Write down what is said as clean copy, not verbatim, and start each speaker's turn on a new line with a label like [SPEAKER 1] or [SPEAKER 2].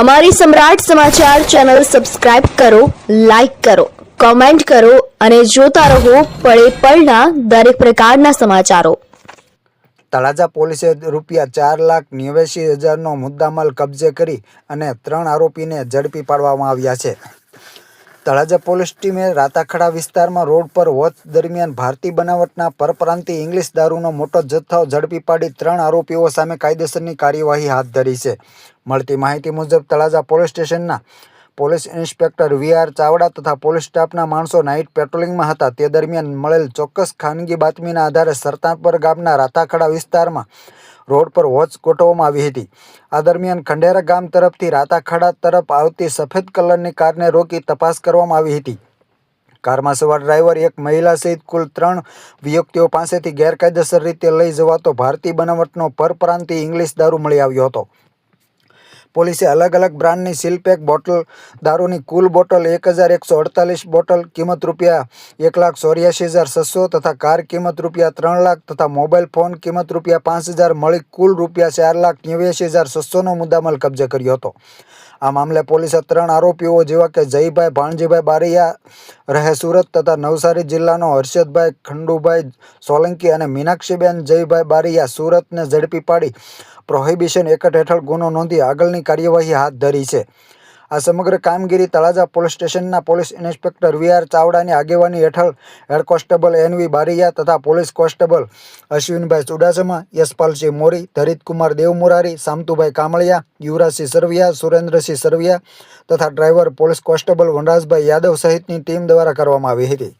[SPEAKER 1] અમારી સમ્રાટ સમાચાર ચેનલ સબસ્ક્રાઇબ કરો, લાઇક કરો, કોમેન્ટ કરો અને જોતા રહો પળે પળના દરેક પ્રકારના સમાચારો।
[SPEAKER 2] તળાજા પોલીસે ₹4,89,000નો મુદ્દામાલ કબજે કરી અને 3 આરોપીને ઝડપી પાડવામાં આવ્યા છે। તળાજા પોલીસ ટીમે રાતાખડા વિસ્તારમાં રોડ પર વોચ દરમિયાન ભારતીય બનાવટના પરપ્રાંતીય ઇંગ્લિશ દારૂનો મોટો જથ્થો ઝડપી પાડી 3 આરોપીઓ સામે કાયદેસરની કાર્યવાહી હાથ ધરી છે। મળતી માહિતી મુજબ તળાજા પોલીસ સ્ટેશનના પોલીસ ઇન્સ્પેક્ટર વી.આર. ચાવડા તથા પોલીસ સ્ટાફના માણસો નાઇટ પેટ્રોલિંગમાં હતા તે દરમિયાન મળેલ ચોક્કસ ખાનગી બાતમીના આધારે સરતાપર ગામના રાતાખડા વિસ્તારમાં રોડ પર વોચ ગોઠવવામાં આવી હતી। આ દરમિયાન ખંડેરા ગામ તરફથી રાતાખડા તરફ આવતી સફેદ કલરની કારને રોકી તપાસ કરવામાં આવી હતી। કારમાં સવાર ડ્રાઈવર, એક મહિલા સહિત કુલ 3 વ્યક્તિઓ પાસેથી ગેરકાયદેસર રીતે લઈ જવાતો ભારતીય બનાવટનો પરપ્રાંતીય ઇંગ્લિશ દારૂ મળી આવ્યો હતો। પોલીસે અલગ અલગ બ્રાન્ડની સીલપેક બોટલ દારૂની કુલ બોટલ 1,148 બોટલ કિંમત ₹1,84,600 તથા કાર કિંમત ₹3 લાખ તથા મોબાઈલ ફોન કિંમત ₹5,000 મળી કુલ ₹4,89,600નો મુદ્દામાલ કબજે કર્યો હતો। આ મામલે પોલીસે 3 આરોપીઓ જેવા કે જયભાઈ ભાણજીભાઈ બારૈયા રહે સુરત તથા નવસારી જિલ્લાનો હર્ષદભાઈ ખંડુભાઈ સોલંકી અને મીનાક્ષીબેન જયભાઈ બારૈયા સુરતને ઝડપી પાડી પ્રોહિબિશન એક્ટ હેઠળ ગુનો નોંધી આગળની કાર્યવાહી હાથ ધરી છે। આ સમગ્ર કામગીરી તળાજા પોલીસ સ્ટેશનના પોલીસ ઇન્સ્પેક્ટર વી.આર. ચાવડાની આગેવાની હેઠળ હેડ કોન્સ્ટેબલ એન.વી. બારૈયા તથા પોલીસ કોન્સ્ટેબલ અશ્વિનભાઈ ચુડાસમા, યશપાલસિંહ મોરી, ધરિતકુમાર દેવમુરારી, સામતુભાઈ કામળિયા, યુવરાજસિંહ સરવિયા, સુરેન્દ્રસિંહ સરવિયા તથા ડ્રાઈવર પોલીસ કોન્સ્ટેબલ વનરાજભાઈ યાદવ સહિતની ટીમ દ્વારા કરવામાં આવી હતી।